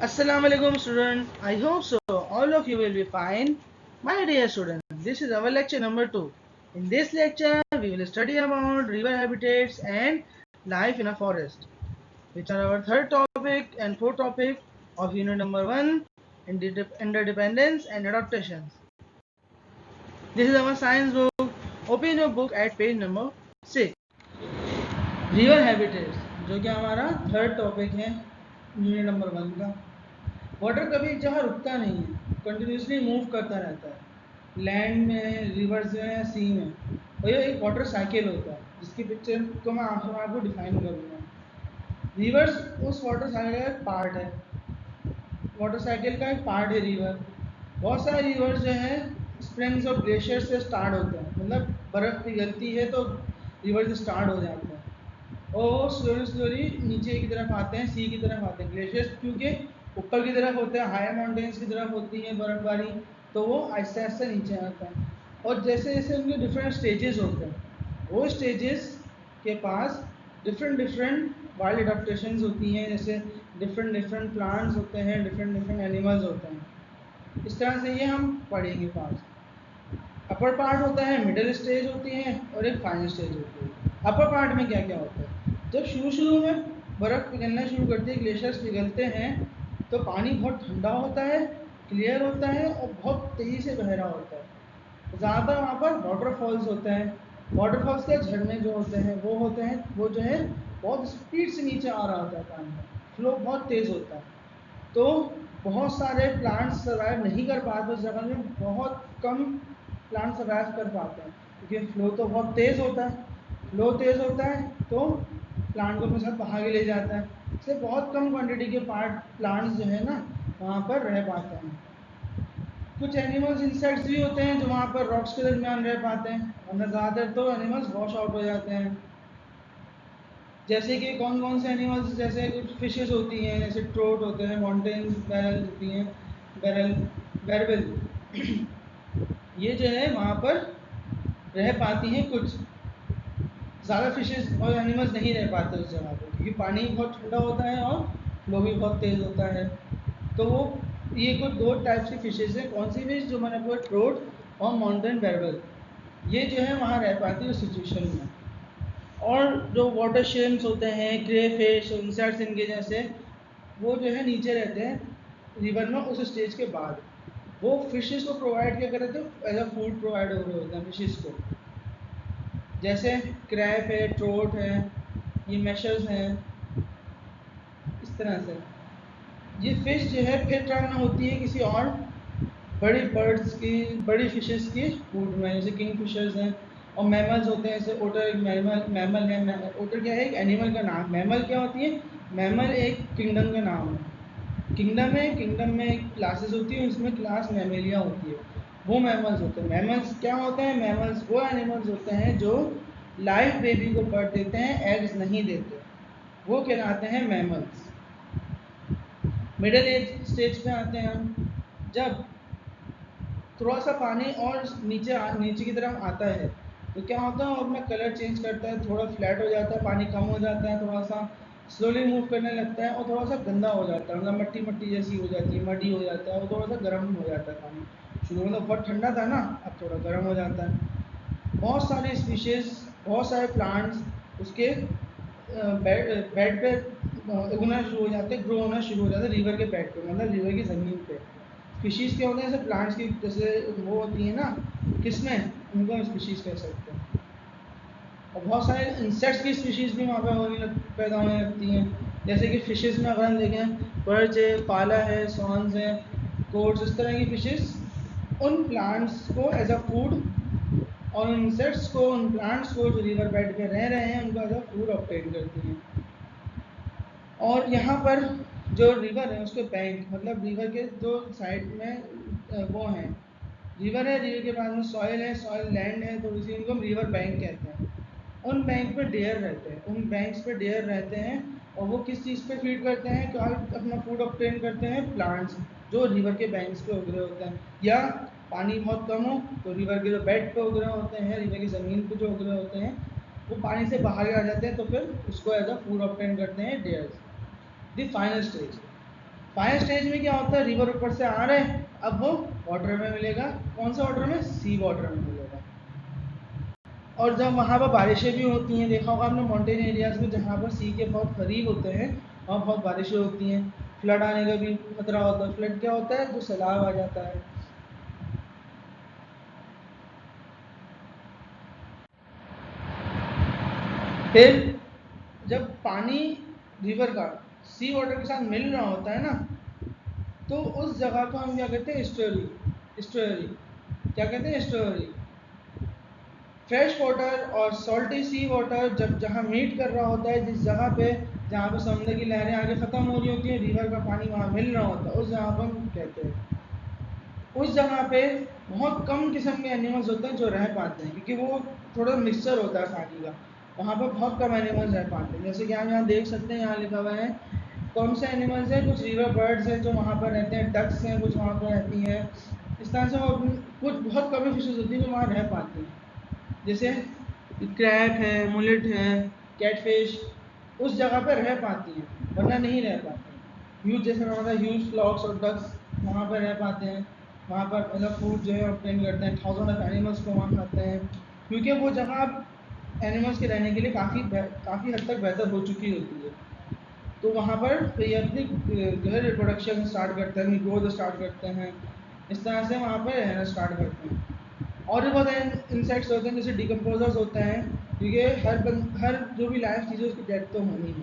Assalamu alaikum student. I hope so. All of you will be fine. My dear student, this is our lecture number 2. In this lecture, we will study about river habitats and life in a forest, which are our third topic and fourth topic of unit number 1, interdependence and adaptations. This is our science book. Open your book at page number 6. River habitats, जो कि हमारा third topic है unit number 1 का। Water कभी जहाँ रुकता नहीं है, कंटिन्यूसली मूव करता रहता है, लैंड में, रिवर्स में, सी में। और ये एक वाटर साइकिल होता है, जिसकी पिक्चर को मैं आपको डिफाइन करूँगा। रिवर्स उस वाटर साइकिल का एक पार्ट है, वाटर साइकिल का एक पार्ट है रिवर। बहुत सारे रिवर्स जो है स्प्रिंग्स और ग्लेशियर से स्टार्ट होते हैं, मतलब बर्फ़ पिघलती है तो रिवर से स्टार्ट हो जाते हैं और स्लोली नीचे की तरफ आते हैं, सी की तरफ आते हैं। ग्लेशियर्स क्योंकि ऊपर की तरफ होते हैं, हायर माउंटेन्स की तरफ होती है बर्फबारी, तो वो आहिस्ते आहिस्ते नीचे आता है। और जैसे जैसे उनके डिफरेंट स्टेजेस होते हैं, वो स्टेजेस के पास डिफरेंट वाइल्ड अडेप्टेशंस होती हैं, जैसे डिफरेंट प्लांट्स होते हैं, डिफरेंट एनिमल्स होते हैं। इस तरह से ये हम पढ़ेंगे पास। अपर पार्ट होता है, मिडिल स्टेज होती है और एक फाइनल स्टेज होती है। अपर पार्ट में क्या क्या होता है? जब शुरू में बर्फ़ पिघलना शुरू करती है, ग्लेशियर्स पिघलते हैं, तो पानी बहुत ठंडा होता है, क्लियर होता है और बहुत तेज़ी से बह रहा होता है। ज़्यादातर वहाँ पर वाटरफॉल्स होते हैं। वाटरफॉल्स के झरने जो होते हैं वो जो है बहुत स्पीड से नीचे आ रहा होता है, पानी फ्लो बहुत तेज़ होता है। तो बहुत सारे प्लांट्स सर्वाइव नहीं कर पाते उस जगह में, बहुत कम प्लांट सर्वाइव कर पाते हैं, क्योंकि फ्लो तो बहुत तेज़ होता है। फ्लो तेज़ होता है तो प्लांट को अपने साथ बहा के ले जाता है, इससे बहुत कम क्वांटिटी के प्लांट्स जो है ना वहाँ पर रह पाते हैं। कुछ एनिमल्स, इंसेक्ट्स भी होते हैं जो वहाँ पर रॉक्स के दरमियान रह पाते हैं, वरना ज़्यादातर तो एनिमल्स वॉश आउट हो जाते हैं। जैसे कि कौन कौन से एनिमल्स, जैसे कुछ फिशेस होती हैं, जैसे ट्रोट होते हैं, माउंटेन बैरल होती हैं, बैरल ये जो है वहाँ पर रह पाती हैं। कुछ ज़्यादा फिशेस और एनिमल्स नहीं रह पाते उस जगह पर, क्योंकि पानी बहुत ठंडा होता है और फ्लो भी बहुत तेज़ होता है। तो वो ये कुछ दो टाइप्स की फिशेस हैं। कौन सी फिश? जो मैंने आपको ट्रोट और माउंटेन बैरल, ये जो है वहाँ रह पाती है उस सिचुएशन में। और जो वाटर शेम्स होते हैं, क्रे फिश, इंसेक्ट्स इनके जैसे, वो जो है नीचे रहते हैं रिवर में उस स्टेज के बाद। वो फिशेस को प्रोवाइड क्या कर रहे थे? एज अ फूड प्रोवाइड हो रहे होते हैं फिशेस को। जैसे क्रैब है, ट्रोट है, ये मैशर्स हैं, इस तरह से। ये फिश जो है फिर ट्रांसफर होती है किसी और बड़ी बर्ड्स की, बड़ी फिशेस की फूड में, जैसे किंग फिशर्स हैं। और मैमल्स होते हैं, जैसे ओटर एक मैमल है। ओटर क्या है? एक एनिमल का नाम। मैमल क्या होती है? मैमल एक किंगडम का नाम है। किंगडम में एक क्लासेस होती है, उसमें क्लास मैमेलिया होती है, वो मैमल्स होते हैं। मैमल्स क्या होते हैं? मैमल्स वो एनिमल्स होते हैं जो लाइव बेबी को बर्थ देते हैं, एग्स नहीं देते, वो कहलाते हैं मैमल्स। मिडिल एज स्टेज पे आते हैं हम, जब थोड़ा सा पानी और नीचे की तरफ आता है, तो क्या होता है? वो अपना कलर चेंज करता है, थोड़ा फ्लैट हो जाता है, पानी कम हो जाता है, थोड़ा सा स्लोली मूव करने लगता है और थोड़ा सा गंदा हो जाता है, मतलब मट्टी मट्टी जैसी हो जाती है, मडी हो जाता है, और थोड़ा सा गर्म हो जाता है पानी। शुरू में तो बहुत ठंडा था ना, अब थोड़ा गर्म हो जाता है। बहुत सारे स्पीशीज़, बहुत सारे प्लांट्स उसके बेड पे उगना शुरू हो जाते हैं, ग्रो होना शुरू हो जाता है रिवर के बेड पे, मतलब रिवर की ज़मीन पे। स्पीशीज़ क्या होते हैं? जैसे प्लांट्स की, जैसे वो होती है ना किस्में, उनको हम स्पीशीज़ कह सकते हैं। और बहुत सारे इंसेक्ट्स की स्पीशीज़ भी वहाँ पर पैदा होने लगती हैं। जैसे कि फ़िशेज़ में अगर हम देखें, पर्च है, पाला है, सॉन्स हैं, कोड्स, इस तरह की फ़िशेज़ उन प्लांट्स को एज अ फूड, और उन इंसेक्ट्स को, उन प्लांट्स को जो रिवर बेड पे रह रहे हैं, उनको एज अ फूड ऑब्टेन करती हैं। और यहाँ पर जो रिवर है उसके बैंक, मतलब रिवर के जो साइड में वो हैं, रिवर है, रिवर के पास में सॉइल है, सॉइल लैंड है, थोड़ी सी, उनको हम रिवर बैंक कहते हैं। उन बैंक पे डेयर रहते हैं, उन बैंक्स पे डेयर रहते हैं, और वो किस चीज़ पे फीड करते हैं? क्या अपना फूड ऑब्टेन करते हैं? प्लांट्स जो रिवर के बैंक्स पे उग रहे होते हैं, या पानी बहुत कम हो तो रिवर के जो बेड पे उग रहे होते हैं, रिवर की ज़मीन पे जो उग रहे होते हैं, वो पानी से बाहर आ जाते हैं, तो फिर उसको एज अ फूड ऑब्टेन करते हैं dares. The final stage, fire stage में क्या होता है, रिवर ऊपर से आ रहे हैं, अब वो वाटर में मिलेगा। कौन सा वाटर में? सी वाटर में मिलेगा। और जब वहाँ पर बारिशें भी होती हैं, देखा होगा आपने माउंटेन एरियाज में जहाँ पर सी के बहुत करीब होते हैं वहाँ बहुत बारिशें होती हैं, फ्लड आने का भी खतरा होता है। फ्लड क्या होता है? जो सैलाब आ जाता है। फिर जब पानी रिवर का सी वाटर के साथ मिल रहा होता है ना, तो उस जगह को हम क्या कहते हैं? एस्टुअरी। एस्टुअरी क्या कहते हैं? एस्टुअरी। फ्रेश वाटर और सॉल्टी सी वाटर जब जहाँ मीट कर रहा होता है, जिस जगह पे जहाँ पे समुद्र की लहरें आगे ख़त्म हो रही होती हैं, रिवर का पानी वहाँ मिल रहा होता है, उस जगह पर हम कहते हैं। उस जगह पे बहुत कम किस्म के एनिमल्स होते हैं जो रह पाते हैं, क्योंकि वो थोड़ा मिक्सचर होता है पानी का। वहाँ पर बहुत कम एनिमल्स रह पाते हैं। जैसे कि आप यहाँ देख सकते हैं, यहाँ लिखा हुआ है कौन से एनिमल्स हैं। कुछ रिवर बर्ड्स हैं जो वहाँ पर रहते हैं, डक्स हैं कुछ वहाँ पर रहती हैं। इस तरह से वो कुछ बहुत कम फिशेज होती हैं जो वहाँ रह पाती हैं। जैसे क्रैब है, मुलेट है, कैटफिश उस जगह पर रह पाती हैं, वरना नहीं रह पाती। ह्यूज जैसे वहाँ का ह्यूज फ्लॉक्स और डक्स वहाँ पर रह पाते हैं। वहाँ पर मतलब फूड जो है ऑब्टेन करते हैं, थाउजेंड ऑफ एनिमल्स को वहाँ खाते हैं, क्योंकि वो जगह अब एनिमल्स के रहने के लिए काफ़ी हद तक बेहतर हो चुकी होती है। तो वहाँ पर ये अपनी जो है रिप्रोडक्शन स्टार्ट करते हैं, ग्रोथ स्टार्ट करते हैं। इस तरह से वहाँ पर रहना स्टार्ट करते हैं। और भी बहुत इंसेक्ट्स होते हैं जैसे डिकम्पोजर्स होते हैं, क्योंकि हर जो भी लाइफ चीज़ है उसकी डेथ तो होनी है।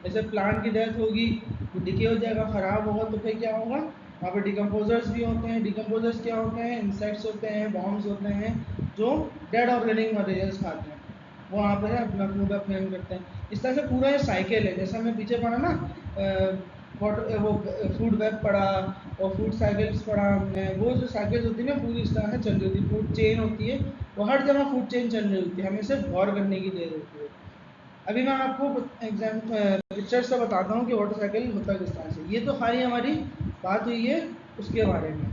जैसे प्लांट की डेथ होगी, वो डिके हो जाएगा, ख़राब होगा, तो फिर क्या होगा? वहाँ पर डिकम्पोजर्स भी होते हैं। डिकम्पोजर्स क्या होते हैं? इंसेक्ट्स होते हैं, बॉम्ब्स होते हैं जो डेड ऑर्गेनिक मटेरियल्स खाते हैं, वो वहाँ पर अपना फूड अपने करते हैं। इस तरह से पूरा ये साइकिल है। जैसे हमने पीछे पढ़ा ना वाटर वो फूड वेब पढ़ा और फूड साइकिल्स पढ़ा हमने, वो जो साइकिल्स होती है ना पूरी इस तरह से चल रही होती है। फूड चेन होती है, वो हर जगह फूड चेन चल रही होती है, हमें सिर्फ गौर करने की देर होती है। अभी मैं आपको एग्जाम पिक्चर से बताता हूँ कि वाटर साइकिल होता किस तरह से। ये तो सारी हमारी बात हुई है उसके बारे में,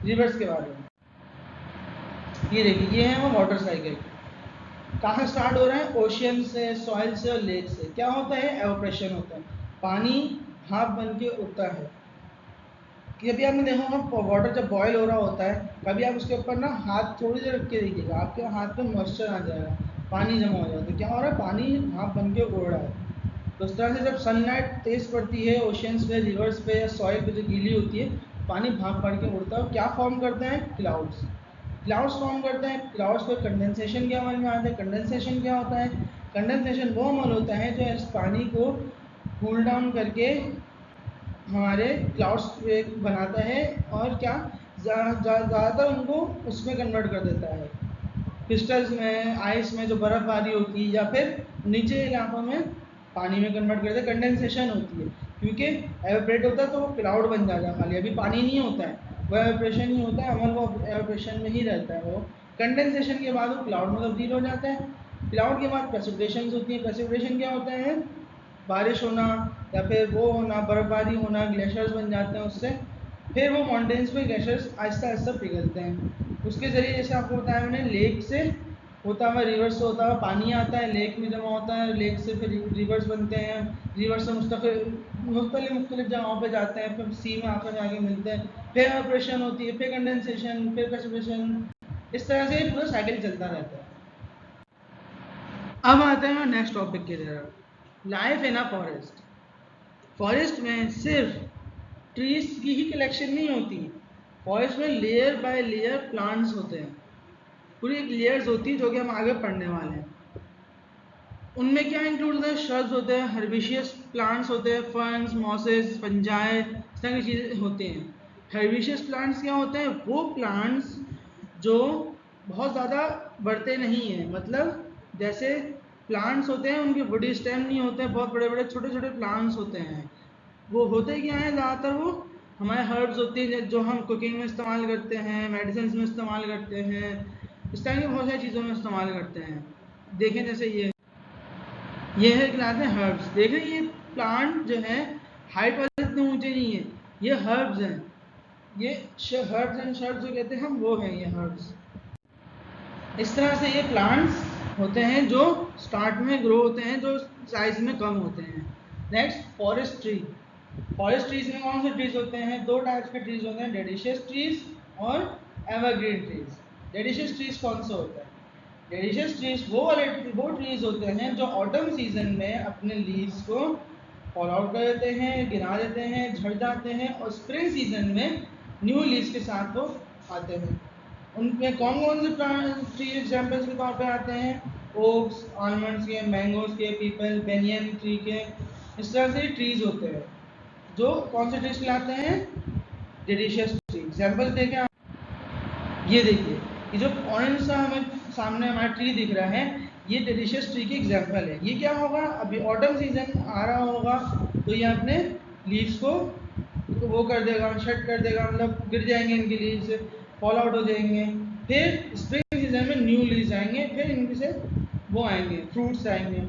रिवर्स के बारे में। ये देखिए, ये है वो वाटर साइकिल। कहाँ स्टार्ट हो रहा है? ओशियन से, सॉइल से और लेक से। क्या होता है? एवोप्रेशन होता है, पानी भाप बन के उठता है। कभी आपने देखा होगा वाटर जब बॉयल हो रहा होता है, कभी आप उसके ऊपर ना हाथ थोड़ी देर रख के देखिएगा, आपके हाथ में मॉइस्चर आ जाएगा, पानी जमा हो जाता है। क्या हो रहा है? पानी भाप बन के उड़ रहा है। तो इस तरह से जब सनलाइट तेज़ पड़ती है ओशियंस पे, रिवर्स पे या सॉइल पे जो गीली होती है, पानी भाप पड़ के उड़ता है और क्या फॉर्म करते हैं? क्लाउड्स। क्लाउड्स फॉर्म करते हैं। क्लाउड्स पे कंडेंसेशन के अमल में आते हैं। कंडेंसेशन क्या होता है? कंडेंसेशन वो अमल होता है जो इस पानी को कूल डाउन करके हमारे क्लाउड्स बनाता है, और क्या ज़्यादातर उनको उसमें कन्वर्ट कर देता है, क्रिस्टल्स में, आइस में जो बर्फ़बारी होती है, या फिर नीचे इलाकों में पानी में कन्वर्ट कर देते हैं। कंडेंसेशन होती है, क्योंकि एवेपोरेट होता है तो वो क्लाउड बन जाता है, खाली अभी पानी नहीं होता है, वो एवेपोरेशन ही होता है, अमल वो एवेपोरेशन में ही रहता है। वो कंडेंसेशन के बाद वो क्लाउड में तब्दील हो जाता है। क्लाउड के बाद प्रेसिपिटेशंस होती है। प्रेसिपिटेशन क्या होता है? बारिश होना, या फिर वो होना, बर्फबारी होना, ग्लेशियर्स बन जाते हैं उससे। फिर वो माउंटेन्स पे ग्लेशियर्स आहिस्ता आहिस्ता पिघलते हैं। उसके ज़रिए, जैसे आपको बताया मैंने, लेक से होता हुआ, रिवर से होता हुआ पानी आता है, लेक में जमा होता है, लेक से फिर रिवर्स बनते हैं, रिवर से मुख्तलिफ जगहों पे जाते हैं, फिर सी में आकर जाके मिलते हैं, फिर एवोपोरेशन होती है, फिर कंडेंसेशन, फिर प्रेसिपिटेशन। इस तरह से पूरा साइकिल चलता रहता है। अब आते हैं नेक्स्ट टॉपिक की तरफ, life in a forest. Forest में सिर्फ ट्रीज की ही कलेक्शन नहीं होती, फॉरेस्ट में लेयर बाय लेयर प्लांट्स होते हैं, पूरी एक लेयर्स होती है जो कि हम आगे पढ़ने वाले हैं। उनमें क्या इंक्लूड होता है? श्रब्स होते हैं, हर्बिशियस प्लांट्स होते हैं, फर्न्स, मॉसेस, फंजाई, इस तरह की चीज़ें होती हैं। हर्बिशियस प्लांट्स क्या होते हैं? वो प्लांट्स जो बहुत ज़्यादा बढ़ते नहीं हैं, मतलब जैसे प्लांट्स होते हैं उनके बड़ी स्टेम नहीं होते हैं, बहुत बड़े बड़े छोटे छोटे प्लांट्स होते हैं। वो होते क्या हैं? ज़्यादातर वो हमारे हर्ब्स होती हैं जो हम कुकिंग में इस्तेमाल करते हैं, मेडिसिन में इस्तेमाल करते हैं, इस तरह की बहुत सारी चीज़ों में इस्तेमाल करते हैं। देखें जैसे ये है कहलाते हैं हर्ब्स। देख रहे हैं ये प्लांट जो है हाइट वाले इतने ऊंचे नहीं है, ये हर्ब्स हैं। ये हर्ब्स एंड शर्ब्स जो कहते हैं हम, वो हैं ये हर्ब्स। इस तरह से ये प्लांट्स होते हैं जो स्टार्ट में ग्रो होते हैं, जो साइज में कम होते हैं। Next, forest tree. Forest trees में कौन से ट्रीज होते हैं? दो टाइप्स के ट्रीज होते हैं, डेडिशियस ट्रीज और एवरग्रीन ट्रीज। डेडिशियस ट्रीज कौन सा होता है? डेडिशियस ट्रीज वो ट्रीज होते हैं जो ऑटम सीजन में अपने लीव्स को फॉल आउट कर देते हैं, गिरा देते हैं, झड़ जाते हैं और स्प्रिंग सीजन में न्यू लीव्स के साथ वो आते हैं। उनमें कौन कौन से ट्री एग्जाम्पल्स के तौर पे आते हैं? ओक्स, आलमंड्स के, मैंगोज के, पीपल, बेनियन ट्री के, इस तरह से ट्रीज होते हैं जो कौन से ट्रीज कहलाते हैं? डेडिशियस ट्री। एग्जाम्पल देखें आप, ये देखिए, ये जो ऑरेंज सा हमें सामने हमारा ट्री दिख रहा है, ये डेलिशियस ट्री की एग्जांपल है। ये क्या होगा, अभी ऑटम सीजन आ रहा होगा तो ये अपने लीव्स को तो वो कर देगा, शट कर देगा, मतलब गिर जाएंगे इनके लीव्स, फॉल आउट हो जाएंगे। फिर स्प्रिंग सीजन में न्यू लीव्स आएंगे, फिर इनके से वो आएंगे, फ्रूट्स आएंगे।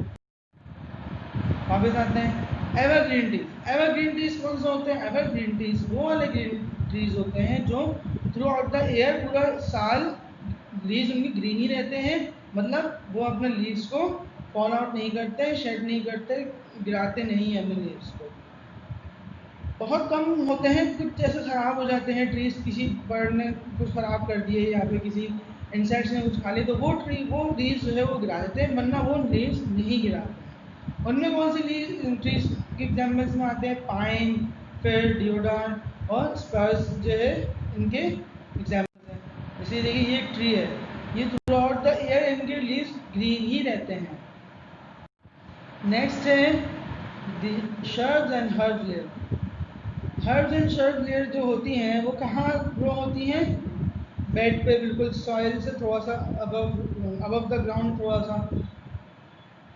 वापस आते हैं एवरग्रीन ट्रीज। एवरग्रीन ट्रीज कौन से होते हैं? एवरग्रीन ट्रीज वो वाले ग्रीन ट्रीज होते हैं जो थ्रू आउट द ईयर, पूरा साल लीव्स उनकी ग्रीन ही रहते हैं, मतलब वो अपने लीव्स को फॉल आउट नहीं करते, शेड नहीं करते, गिराते नहीं हैं अपने लीव्स को। बहुत कम होते हैं, कुछ जैसे ख़राब हो जाते हैं ट्रीज, किसी बर्ड ने कुछ ख़राब कर दिए या फिर किसी इंसेक्ट्स ने कुछ खा लिया तो वो लीव्स जो है वो गिरा देते हैं, वरना वो लीव्स नहीं गिराते हैं। उनमें कौन सी ट्रीज के एग्जाम्पल्स में आते हैं? पाइन, फिर डिओडार और स्पर्स जो है इनके एग्जाम्पल्स हैं। इसलिए देखिए ये एक ट्री है, ये थ्रू आउट द ईयर इनके लीव्स ग्रीन ही रहते हैं। नेक्स्ट है the shrubs and herb layer. Herbs and shrub layer जो होती हैं वो कहाँ ग्रो होती हैं? बेड पे, बिल्कुल सॉइल से थोड़ा सा अबव द ग्राउंड, थोड़ा सा।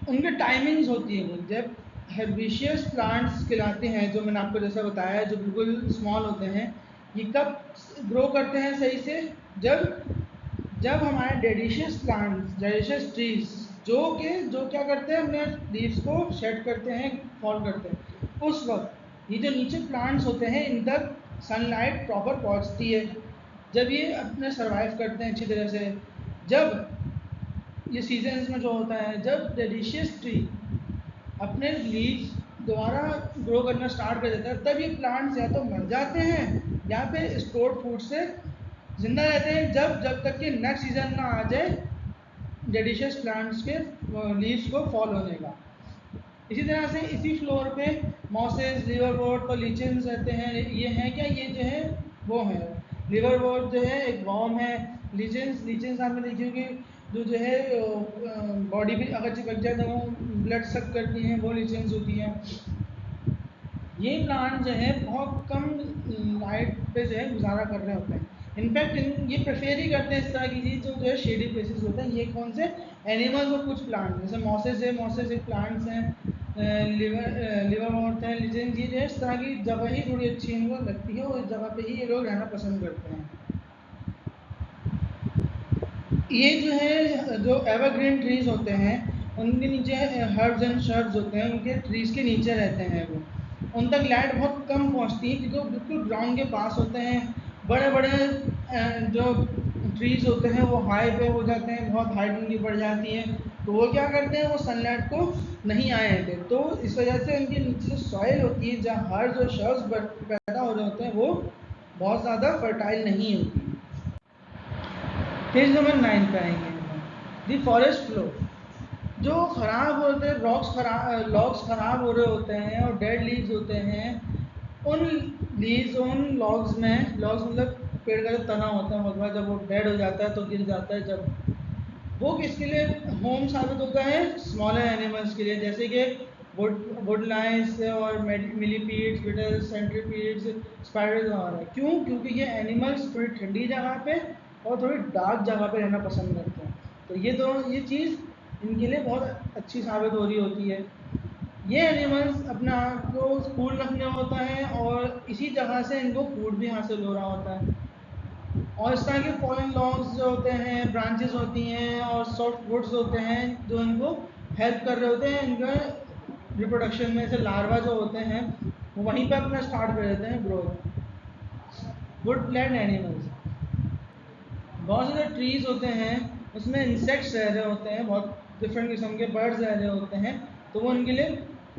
उनके टाइमिंग्स होती है, जब हर्बिशियस प्लांट्स कहलाते हैं, जो मैंने आपको जैसा बताया, जो बिल्कुल स्मॉल होते हैं, ये कब ग्रो करते हैं सही से? जब हमारे डेडिशियस प्लांट्स, डेडिशियस ट्रीज जो क्या करते हैं, अपने लीव्स को शेड करते हैं, फॉल करते हैं, उस वक्त ये जो नीचे प्लांट्स होते हैं इन तक सनलाइट प्रॉपर पहुंचती है, जब ये अपने सर्वाइव करते हैं अच्छी तरह से। जब ये सीजन्स में जो होता है, जब डेलिशियस ट्री अपने लीव्स दोबारा ग्रो करना स्टार्ट कर देता है, तब ये प्लांट्स या तो मर जाते हैं या फिर स्टोर्ड फूड से जिंदा रहते हैं, जब तक कि नेक्स्ट सीजन ना आ जाए डेलिशियस प्लांट्स के लीव्स को फॉल होने का। इसी तरह से इसी फ्लोर पे मॉसेस, लिवरवोर्ट और लीचेंस रहते हैं। ये हैं क्या? ये जो है वो है, लिवरवोर्ट जो है एक वॉर्म है। लीचेंस आपने देखी होगी, जो है बॉडी पे अगर चिपक जाए तो वो ब्लड सक करती हैं, वो लीचेंस होती हैं। ये प्लांट जो है बहुत कम लाइट पे जो है गुजारा कर रहे होते हैं। इनफैक्ट ये प्रेफर ही करते हैं इस तरह की चीज़ जो है शेडी प्लेसेस होते हैं। ये कौन से एनिमल्स और कुछ प्लांट, जैसे मॉसेस है, मॉसेस एक प्लांट्स हैं, लिवरवॉर्ट है, लिजेंस, ये जो है इस तरह की जगह ही थोड़ी अच्छी इनको लगती है और इस जगह पे ही ये लोग रहना पसंद करते हैं। ये जो है जो एवरग्रीन ट्रीज होते हैं उनके नीचे हर्ब्स एंड शर्ब्स होते हैं, उनके ट्रीज के नीचे रहते हैं वो, उन तक लाइट बहुत कम पहुंचती है क्योंकि वो बिल्कुल ग्राउंड के पास होते हैं। बड़े बड़े जो ट्रीज होते हैं वो हाई पे हो जाते हैं, बहुत हाइट उनकी बढ़ जाती है, तो वो क्या करते हैं, वो सनलाइट को नहीं आए देते, तो इस वजह से उनके नीचे जो सॉइल होती है जहाँ हर्ब्स और शर्ब्स पैदा हो रहे होते हैं वो बहुत ज़्यादा फर्टाइल नहीं होती। पेज नंबर 9 पे आएंगे। दी फॉरेस्ट फ्लो, जो ख़राब होते हैं लॉग्स ख़राब हो रहे होते हैं और डेड लीव्स होते हैं, उन लीव्स, उन लॉग्स मतलब पेड़ का जो तना होता है, मतलब जब वो डेड हो जाता है तो गिर जाता है, जब वो किसके लिए होम साबित होता है? स्मॉलर एनिमल्स के लिए, जैसे कि वुड लाइन्स और मिलीपीड्स, बिटल्स, सेंट्रीपीड्स, स्पाइडर्स वगैरह। क्यों? क्योंकि ये एनिमल्स थोड़ी ठंडी जगह पे और थोड़ी डार्क जगह पे रहना पसंद करते हैं, तो ये चीज़ इनके लिए बहुत अच्छी साबित हो रही होती है। ये एनिमल्स अपने आप को कूल रखने होता है और इसी जगह से इनको फूड भी हासिल हो रहा होता है। और इस तरह के फॉलन लॉन्ग्स जो होते हैं, ब्रांचेस होती हैं और सॉफ्ट वुड्स होते हैं जो इनको हेल्प कर रहे होते हैं इनका रिप्रोडक्शन में। से लार्वा जो होते हैं वो वहीं पर अपना स्टार्ट कर देते हैं ग्रोथ। वुडलैंड एनिमल्स, बहुत सारे ट्रीज होते हैं उसमें इंसेक्ट्स रह रहे होते हैं, बहुत डिफरेंट किस्म के बर्ड्स रह रहे होते हैं, तो वो इनके लिए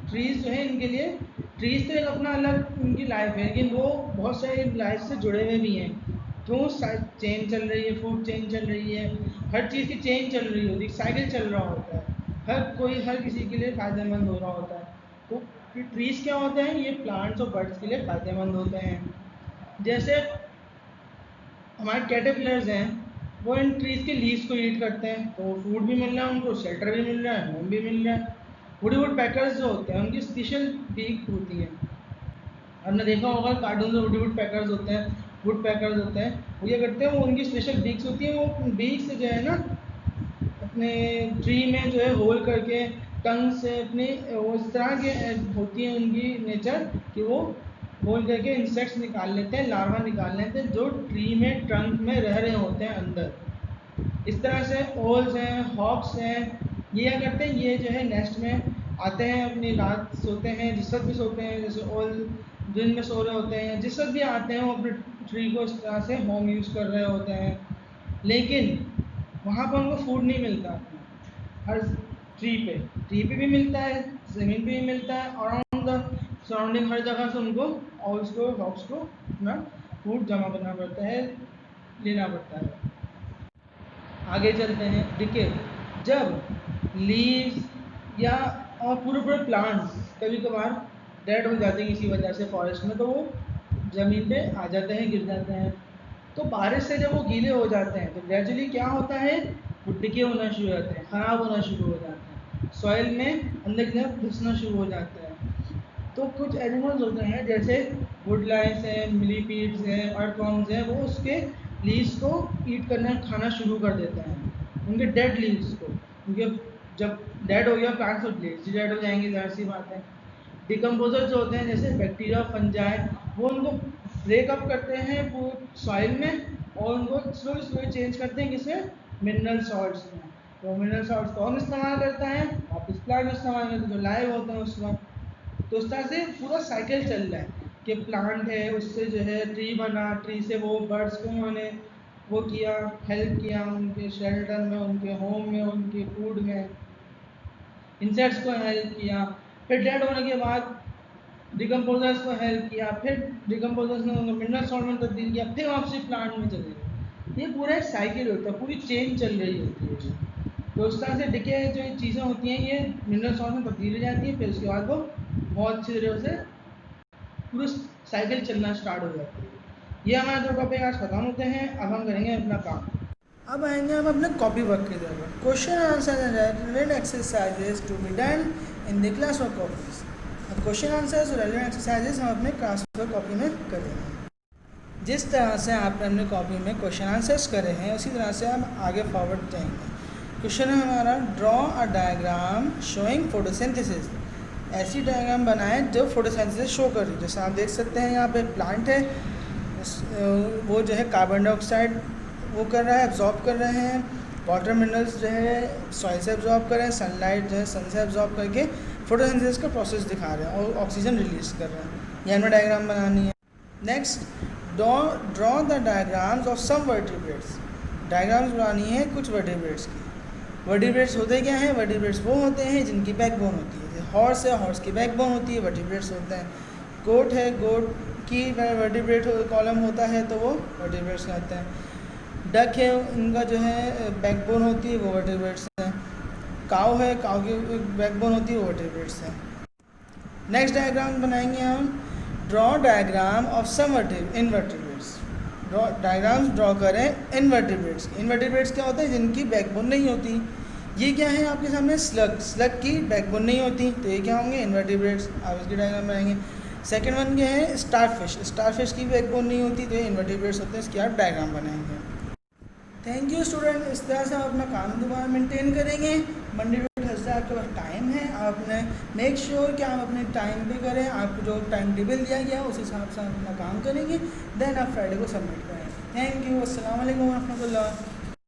ट्रीज जो है इनके लिए ट्रीज तो एक अपना अलग उनकी लाइफ है, लेकिन वो बहुत सारी लाइफ से जुड़े हुए भी हैं। क्यों चेन चल रही है, फूड चेन चल रही है, हर चीज़ की चेन चल रही होती है, साइकिल चल रहा होता है, हर किसी के लिए फ़ायदेमंद हो रहा होता है। तो ट्रीज़ क्या होते हैं, ये प्लांट्स और बर्ड्स के लिए फ़ायदेमंद होते हैं। जैसे हमारे कैटरपिलर्स हैं, वो इन ट्रीज़ के लीव्स को ईट करते हैं, तो फूड भी मिल रहा है उनको, शेल्टर भी मिल रहा है, होम भी मिल रहा है। वुड पैकर्स जो होते हैं उनकी स्पेशल बीक होती है। हमने देखा होगा कार्टून में वुड पैकर्स होते हैं, वुड पैकर्स होते हैं, वो क्या करते हैं, वो उनकी स्पेशल बीक्स होती हैं, वो बीक से जो है ना अपने ट्री में जो है होल करके टंग से अपनी वो इस तरह के होती है उनकी नेचर कि वो होल करके इंसेक्ट्स निकाल लेते हैं, लार्वा निकाल लेते हैं जो ट्री में ट्रंक में रह रहे होते हैं अंदर। इस तरह से ओल्स हैं, हॉक्स हैं, ये क्या करते हैं, ये जो है नेस्ट में आते हैं, अपनी रात सोते हैं, जिस वक्त भी सोते हैं, जैसे ओल दिन में सो रहे होते हैं, जिस वक्त भी आते हैं वो अपने ट्री को इस तरह से होम यूज़ कर रहे होते हैं। लेकिन वहाँ पर उनको फूड नहीं मिलता, हर ट्री पे भी मिलता है, ज़मीन पे भी मिलता है, अराउंड द सराउंडिंग हर जगह से उनको ऑल्स को हॉक्स को अपना फूड जमा करना पड़ता है, लेना पड़ता है। आगे चलते हैं। देखिए, जब लीव्स या और पूरे पूरे प्लांट्स कभी कभार डेड हो जाते हैं किसी वजह से फॉरेस्ट में, तो वो ज़मीन पे आ जाते हैं, गिर जाते हैं। तो बारिश से जब वो गीले हो जाते हैं तो ग्रेजुअली क्या होता है, वो डिके होना शुरू हो जाते हैं, ख़राब होना शुरू हो जाते हैं, सॉइल में अंदर की तरफ घुसना शुरू हो जाता है। तो कुछ एनिमल्स होते हैं जैसे वुडलाइन्स हैं, मिलीपीड्स हैं, अर्थवॉर्म्स हैं, वो उसके लीव्स को ईट करना खाना शुरू कर देते हैं, उनके डेड लीव्स को। क्योंकि जब डेड हो गया प्लांट्स तो लीव्स ही डेड हो जाएंगे, ज़ाहिर सी बात है। डिकम्पोजर जो होते हैं जैसे बैक्टीरिया, फंजाई, वो उनको ब्रेकअप करते हैं सॉइल में और उनको स्लोली चेंज करते हैं किसे, मिनरल सॉल्ट्स में। तो मिनरल सॉल्ट्स कौन इस्तेमाल करता है, वापस प्लांट इस्तेमाल करते हैं जो लाइव होते हैं उस वक्त। तो इस तरह से पूरा साइकिल चल रहा है कि प्लांट है उससे जो है ट्री बना, ट्री से वो बर्ड्स को उन्होंने वो किया, हेल्प किया उनके शेल्टर में, उनके होम में, उनके फूड में, इंसेक्ट्स को हेल्प किया, फिर डेड होने के बाद डिकम्पोजर्स को हेल्प किया, फिर डिकम्पोजर्स ने उनको मिनरल सॉल्ट में तब्दील किया, फिर वापसी प्लांट में चले गए। ये पूरा एक साइकिल होता है, पूरी चेन चल रही होती है। तो उस तरह से डिके जो चीज़ें होती हैं ये मिनरल सॉल्ट में तब्दील हो जाती है, फिर उसके बाद वो बहुत अच्छी तरह से पूरी साइकिल चलना स्टार्ट हो जाती है। ये हमारे दो टॉपिक आज खत्म होते हैं। अब हम करेंगे अपना काम। अब आएंगे हम अपने कॉपी वर्क की तरफ। Question answer and relevant exercises to be done in the class work copies. अब क्वेश्चन आंसर्स और रेलेवेंट एक्सरसाइजेस हम अपने क्लास वर्क कॉपी में करेंगे। जिस तरह से आपने अपने कॉपी में क्वेश्चन आंसर्स करे हैं उसी तरह से हम आगे फॉरवर्ड जाएंगे। क्वेश्चन है हमारा, draw a diagram showing photosynthesis. ऐसी डायग्राम बनाएं जो फोटोसिंथेसिस शो कर रही है। जैसे आप देख सकते हैं यहाँ पे प्लांट है, वो जो है कार्बन डाइऑक्साइड वो कर रहा है, एब्जॉर्ब कर रहे हैं, वाटर मिनरल्स जो है सॉइल से एब्जॉर्ब कर रहे हैं, सनलाइट जो है सन से एब्जॉर्ब करके फोटोसिंथेसिस का प्रोसेस दिखा रहे हैं और ऑक्सीजन रिलीज कर रहे हैं। ये हमें डायग्राम बनानी है। Next, draw the diagrams of some vertebrates. Diagrams बनानी है कुछ वर्टिब्रेट्स की। वर्टिब्रेट्स होते क्या हैं, वर्टिब्रेट्स वो होते हैं जिनकी बैकबोन होती है। हॉर्स है, हॉर्स की बैकबोन होती है, वर्टिब्रेट्स होते हैं। गोट है, गोट की वर्टिब्रेट कॉलम होता है तो वो वर्टिब्रेट्स कहते हैं। डक है, उनका जो है बैकबोन होती है वो वर्टिब्रेट्स हैं। काऊ है, काऊ की बैकबोन होती है वो वर्टिब्रेट्स हैं। नेक्स्ट डायग्राम बनाएंगे हम, draw diagram of some invertebrates. Diagrams draw करें इनवर्टिब्रेट्स। इनवर्टिब्रेट्स क्या होते हैं, जिनकी बैकबोन नहीं होती। ये क्या है आपके सामने, स्लग की बैकबोन नहीं होती, तो ये क्या होंगे, इनवर्टिब्रेट्स। आप इसकी डायग्राम बनाएंगे। सेकंड वन क्या है, स्टारफिश। स्टारफिश की बैकबोन नहीं होती तो ये इनवर्टिब्रेट्स होते हैं, इसकी आप डायग्राम बनाएंगे। Thank you student. इस तरह से आप अपना काम दोबारा मेंटेन करेंगे। मंडे टू थर्सडे आपके पास टाइम है, आप अपने मेक श्योर कि आप अपने टाइम पे करें। आपको जो टाइम टेबल दिया गया है उस हिसाब से आप अपना काम करेंगे, देन आप फ्राइडे को सबमिट करें। Thank you. अस्सलाम वालेकुम व रहमतुल्लाह।